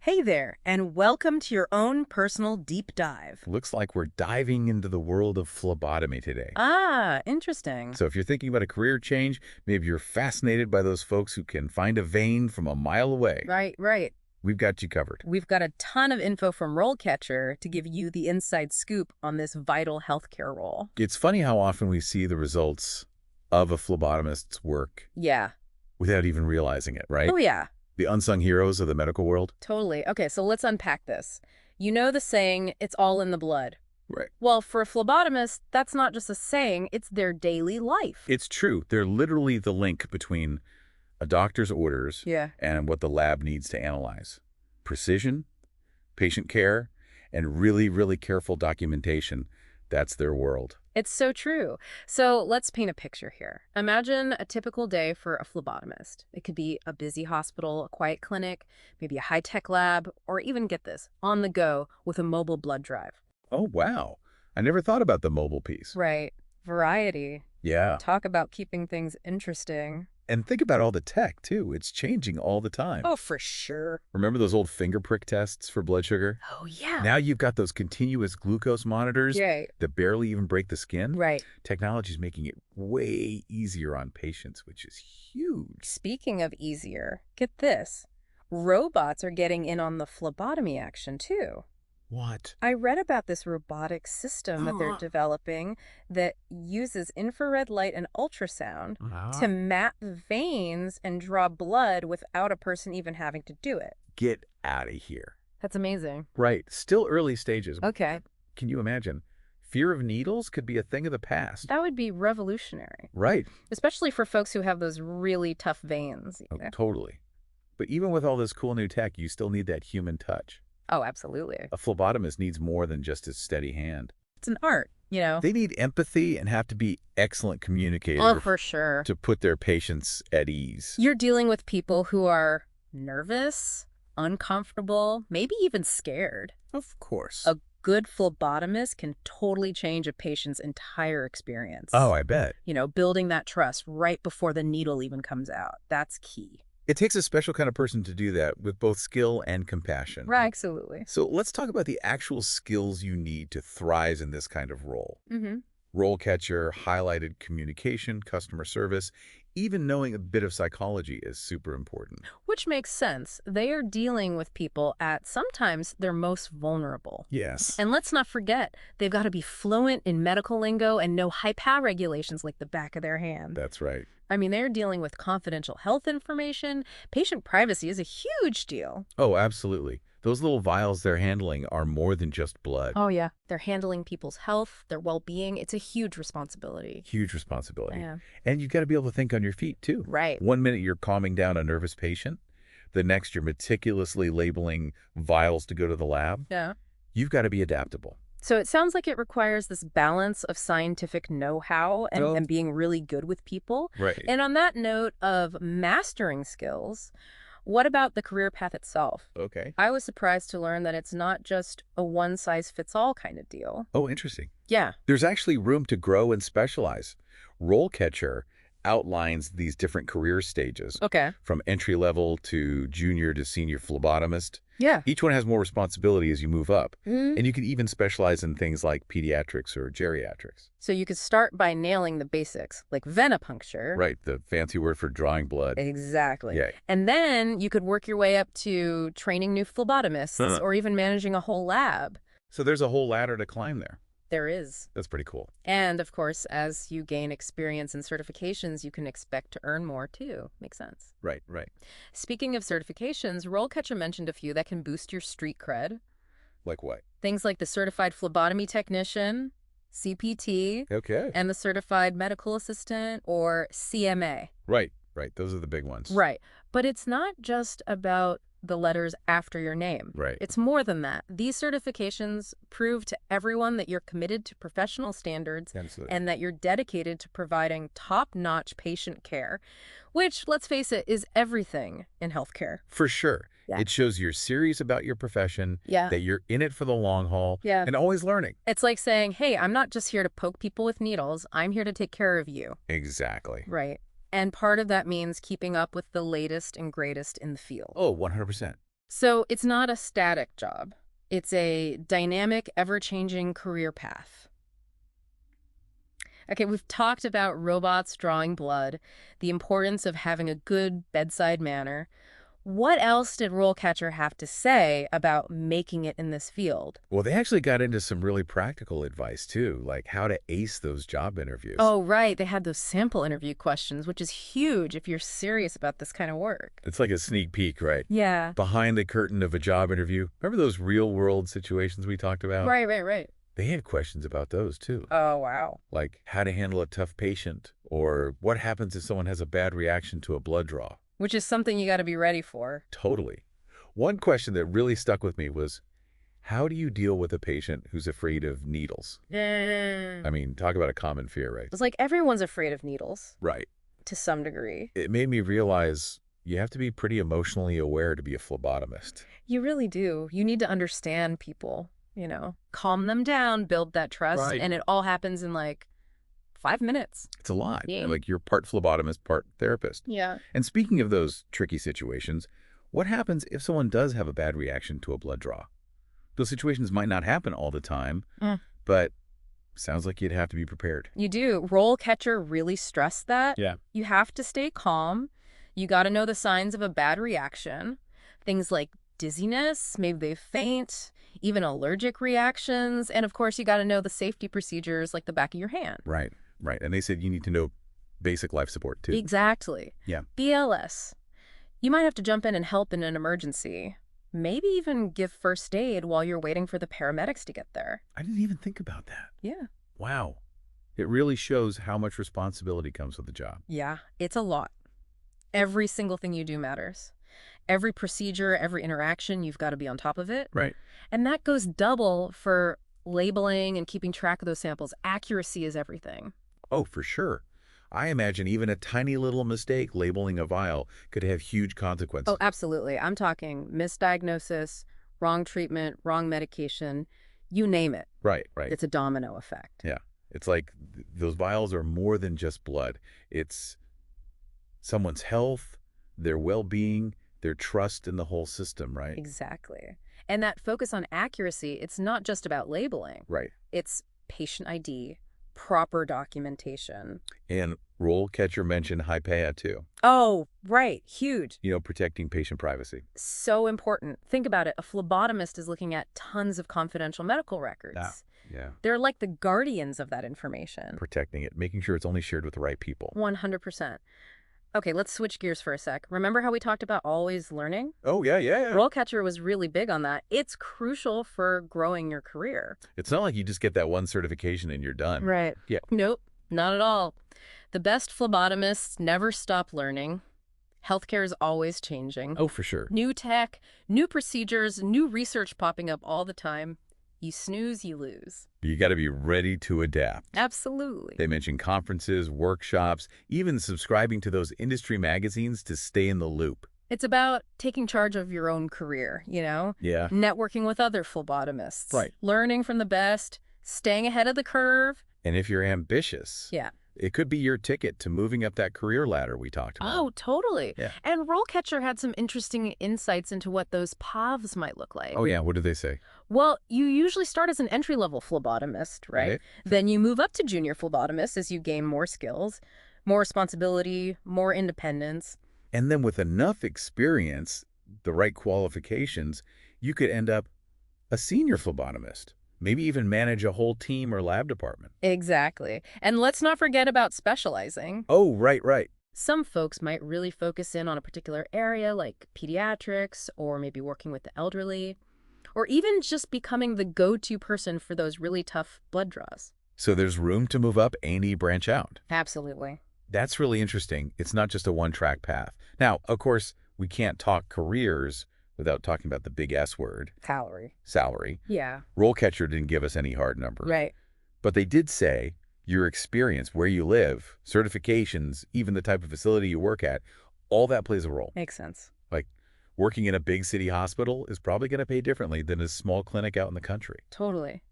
Hey there, and welcome to your own personal deep dive. Looks like we're diving into the world of phlebotomy today. Ah, interesting. So if you're thinking about a career change, maybe you're fascinated by those folks who can find a vein from a mile away. Right. We've got you covered. We've got a ton of info from RoleCatcher to give you the inside scoop on this vital healthcare role. It's funny how often we see the results of a phlebotomist's work Yeah. without even realizing it, right? Oh, yeah, The unsung heroes of the medical world. totally. Okay, so let's unpack this. You know the saying, it's all in the blood. Right. Well, for a phlebotomist, that's not just a saying, it's their daily life. It's true. They're literally the link between a doctor's orders Yeah. and what the lab needs to analyze. Precision, patient care, and really, really careful documentation. That's their world. It's so true. So let's paint a picture here. Imagine a typical day for a phlebotomist. It could be a busy hospital, a quiet clinic, maybe a high-tech lab, or even, get this, on the go with a mobile blood drive. Oh, wow. I never thought about the mobile piece. Right. Variety. Yeah. Talk about keeping things interesting. And think about all the tech, too. It's changing all the time. Oh, for sure. Remember those old finger prick tests for blood sugar? Oh, yeah. Now you've got those continuous glucose monitors Right. that barely even break the skin. Right. Technology's making it way easier on patients, which is huge. Speaking of easier, get this. Robots are getting in on the phlebotomy action, too. What? I read about this robotic system that they're developing that uses infrared light and ultrasound to map veins and draw blood without a person even having to do it. Get out of here. That's amazing. Right. Still early stages. Okay. Can you imagine? Fear of needles could be a thing of the past. That would be revolutionary, Right. especially for folks who have those really tough veins. Oh, totally. But even with all this cool new tech, you still need that human touch. Oh, absolutely. A phlebotomist needs more than just a steady hand. It's an art, you know? They need empathy and have to be excellent communicators Oh, for sure. to put their patients at ease. You're dealing with people who are nervous, uncomfortable, maybe even scared. Of course. A good phlebotomist can totally change a patient's entire experience. Oh, I bet. You know, building that trust right before the needle even comes out. That's key. It takes a special kind of person to do that with both skill and compassion. Right, absolutely. So let's talk about the actual skills you need to thrive in this kind of role. Mm-hmm. RoleCatcher highlighted communication, customer service, even knowing a bit of psychology is super important. Which makes sense. They are dealing with people at sometimes their most vulnerable. Yes. And let's not forget, they've got to be fluent in medical lingo and know HIPAA regulations like the back of their hand. That's right. I mean, they're dealing with confidential health information. Patient privacy is a huge deal. Oh, absolutely. Those little vials they're handling are more than just blood. Oh, yeah. They're handling people's health, their well-being. It's a huge responsibility. Huge responsibility. Yeah. And you've got to be able to think on your feet, too. Right. One minute you're calming down a nervous patient. The next you're meticulously labeling vials to go to the lab. Yeah. You've got to be adaptable. So it sounds like it requires this balance of scientific know-how and being really good with people. Right. And on that note of mastering skills, what about the career path itself? Okay. I was surprised to learn that it's not just a one-size-fits-all kind of deal. Oh, interesting. Yeah. There's actually room to grow and specialize. RoleCatcher outlines these different career stages, Okay. from entry level to junior to senior phlebotomist. Yeah. Each one has more responsibility as you move up. Mhm. And you can even specialize in things like pediatrics or geriatrics. So you could start by nailing the basics, like venipuncture. Right, the fancy word for drawing blood. Exactly. Yeah. And then you could work your way up to training new phlebotomists or even managing a whole lab. So there's a whole ladder to climb there. There is. That's pretty cool. And, of course, as you gain experience and certifications, you can expect to earn more, too. Makes sense. Right, right. Speaking of certifications, RoleCatcher mentioned a few that can boost your street cred. Like what? Things like the Certified Phlebotomy Technician, CPT, Okay. and the Certified Medical Assistant, or CMA. Right, right. Those are the big ones. Right. But it's not just about the letters after your name. Right. It's more than that. These certifications prove to everyone that you're committed to professional standards Absolutely. and that you're dedicated to providing top-notch patient care, which, let's face it, is everything in healthcare. For sure. Yeah. It shows you're serious about your profession, Yeah. that you're in it for the long haul, Yeah. and always learning. It's like saying, hey, I'm not just here to poke people with needles. I'm here to take care of you. Exactly. Right. And part of that means keeping up with the latest and greatest in the field. Oh, 100%. So it's not a static job. It's a dynamic, ever-changing career path. Okay, we've talked about robots drawing blood, the importance of having a good bedside manner. What else did RoleCatcher have to say about making it in this field? Well, they actually got into some really practical advice, too, like how to ace those job interviews. Oh, right. They had those sample interview questions, which is huge if you're serious about this kind of work. It's like a sneak peek, right? Yeah. Behind the curtain of a job interview. Remember those real-world situations we talked about? Right. They had questions about those, too. Oh, wow. Like how to handle a tough patient, or what happens if someone has a bad reaction to a blood draw. Which is something you got to be ready for. Totally. One question that really stuck with me was, how do you deal with a patient who's afraid of needles? I mean, talk about a common fear, right? It's like everyone's afraid of needles, Right. to some degree. It made me realize you have to be pretty emotionally aware to be a phlebotomist. You really do. You need to understand people, calm them down, build that trust, Right. and it all happens in like 5 minutes. It's a lot. Yeah. Like you're part phlebotomist, part therapist. Yeah. And speaking of those tricky situations, what happens if someone does have a bad reaction to a blood draw? Those situations might not happen all the time, but sounds like you'd have to be prepared. You do. RoleCatcher really stressed that. Yeah. You have to stay calm. You got to know the signs of a bad reaction. Things like dizziness, maybe they faint, even allergic reactions. And of course, you got to know the safety procedures like the back of your hand. Right. And they said you need to know basic life support, too. Exactly. Yeah. BLS. You might have to jump in and help in an emergency. Maybe even give first aid while you're waiting for the paramedics to get there. I didn't even think about that. Yeah. Wow. It really shows how much responsibility comes with the job. Yeah, it's a lot. Every single thing you do matters. Every procedure, every interaction, you've got to be on top of it. Right. And that goes double for labeling and keeping track of those samples. Accuracy is everything. Oh, for sure. I imagine even a tiny little mistake labeling a vial could have huge consequences. Oh, absolutely. I'm talking misdiagnosis, wrong treatment, wrong medication, you name it. Right. It's a domino effect. Yeah. It's like those vials are more than just blood. It's someone's health, their well-being, their trust in the whole system, right? Exactly. And that focus on accuracy, it's not just about labeling. Right. It's patient ID, proper documentation. And RoleCatcher mentioned HIPAA too. Oh, right. Huge. Protecting patient privacy. So important. Think about it. A phlebotomist is looking at tons of confidential medical records. Yeah. They're like the guardians of that information. Protecting it, making sure it's only shared with the right people. 100%. Okay, let's switch gears for a sec. Remember how we talked about always learning? Oh, yeah. RoleCatcher was really big on that. It's crucial for growing your career. It's not like you just get that one certification and you're done. Right. Yeah. Nope, not at all. The best phlebotomists never stop learning. Healthcare is always changing. Oh, for sure. New tech, new procedures, new research popping up all the time. You snooze, you lose. You got to be ready to adapt. Absolutely. They mentioned conferences, workshops, even subscribing to those industry magazines to stay in the loop. It's about taking charge of your own career, Yeah. Networking with other phlebotomists. Right. Learning from the best, staying ahead of the curve. And if you're ambitious, Yeah. it could be your ticket to moving up that career ladder we talked about. Oh, totally. Yeah. And RoleCatcher had some interesting insights into what those paths might look like. Oh, yeah. What did they say? Well, you usually start as an entry-level phlebotomist, right? Then you move up to junior phlebotomist as you gain more skills, more responsibility, more independence. And then with enough experience, the right qualifications, you could end up a senior phlebotomist. Maybe even manage a whole team or lab department. Exactly. And let's not forget about specializing. Oh, right. Some folks might really focus in on a particular area like pediatrics or maybe working with the elderly or even just becoming the go-to person for those really tough blood draws. So there's room to move up and branch out. Absolutely. That's really interesting. It's not just a one-track path. Now, of course, we can't talk careers without talking about the big S word. Salary. Yeah. RoleCatcher didn't give us any hard number. Right. But they did say your experience, where you live, certifications, even the type of facility you work at, all that plays a role. Makes sense. Like working in a big city hospital is probably going to pay differently than a small clinic out in the country. Totally.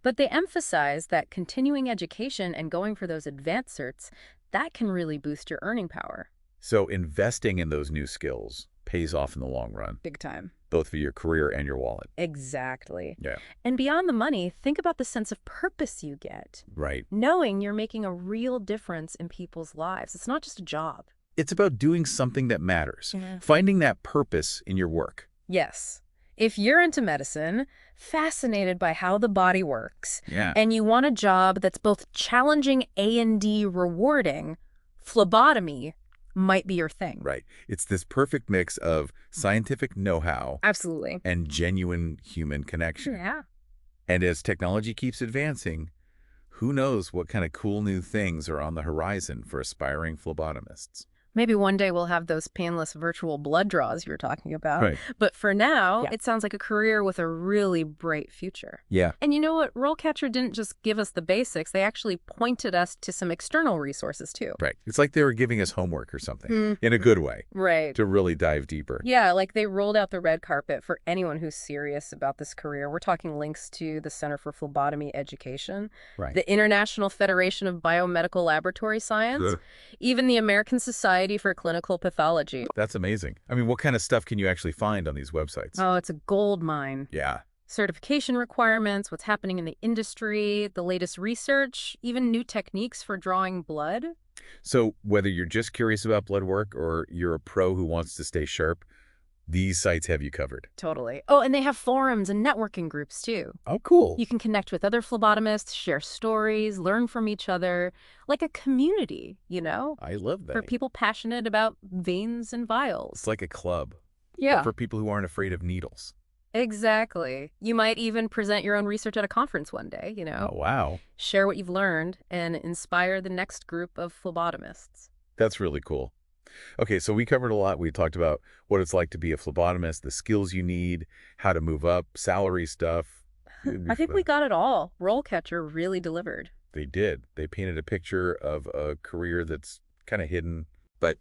But they emphasize that continuing education and going for those advanced certs, that can really boost your earning power. So investing in those new skills, pays off in the long run, Big time. both for your career and your wallet. Exactly. Yeah. And beyond the money, think about the sense of purpose you get. Right. Knowing you're making a real difference in people's lives. It's not just a job. It's about doing something that matters, Yeah. finding that purpose in your work. Yes. If you're into medicine, fascinated by how the body works, Yeah. and you want a job that's both challenging and rewarding, phlebotomy might be your thing. Right. It's this perfect mix of scientific know-how Absolutely. and genuine human connection. Yeah. And as technology keeps advancing, who knows what kind of cool new things are on the horizon for aspiring phlebotomists. Maybe one day we'll have those painless virtual blood draws you were talking about. Right. But for now, Yeah. it sounds like a career with a really bright future. Yeah. And you know what? RoleCatcher didn't just give us the basics. They actually pointed us to some external resources, too. Right. It's like they were giving us homework or something, in a good way, Right. to really dive deeper. Yeah, like they rolled out the red carpet for anyone who's serious about this career. We're talking links to the Center for Phlebotomy Education, Right. the International Federation of Biomedical Laboratory Science, even the American Society for Clinical Pathology. That's amazing. I mean, what kind of stuff can you actually find on these websites? Oh, it's a gold mine. Yeah. Certification requirements, what's happening in the industry, the latest research, even new techniques for drawing blood. So whether you're just curious about blood work or you're a pro who wants to stay sharp, these sites have you covered. Totally. Oh, and they have forums and networking groups, too. Oh, cool. You can connect with other phlebotomists, share stories, learn from each other, like a community, you know? I love For that. people passionate about veins and vials. It's like a club. Yeah. For people who aren't afraid of needles. Exactly. You might even present your own research at a conference one day, you know? Oh, wow. Share what you've learned and inspire the next group of phlebotomists. That's really cool. Okay, so we covered a lot. We talked about what it's like to be a phlebotomist, the skills you need, how to move up, salary stuff. I think we got it all. RoleCatcher really delivered. They did. They painted a picture of a career that's kind of hidden, but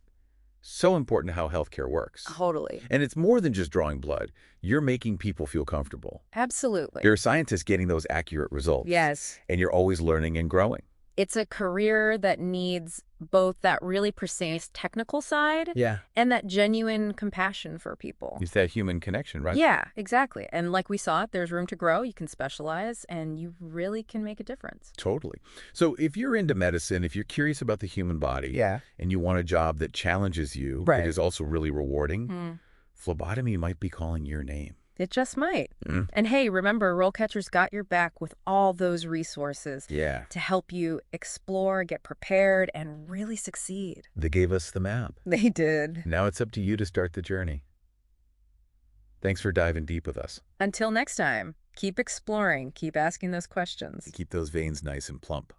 so important to how healthcare works. Totally. And it's more than just drawing blood. You're making people feel comfortable. Absolutely. You're a scientist getting those accurate results. Yes. And you're always learning and growing. It's a career that needs both that really precise technical side Yeah. and that genuine compassion for people. It's that human connection, right? Yeah, exactly. And like we saw, there's room to grow. You can specialize and you really can make a difference. Totally. So if you're into medicine, if you're curious about the human body, and you want a job that challenges you, Right. but is also really rewarding, phlebotomy might be calling your name. It just might. And hey, remember, RoleCatcher's got your back with all those resources Yeah. to help you explore, get prepared, and really succeed. They gave us the map. They did. Now it's up to you to start the journey. Thanks for diving deep with us. Until next time, keep exploring, keep asking those questions. Keep those veins nice and plump.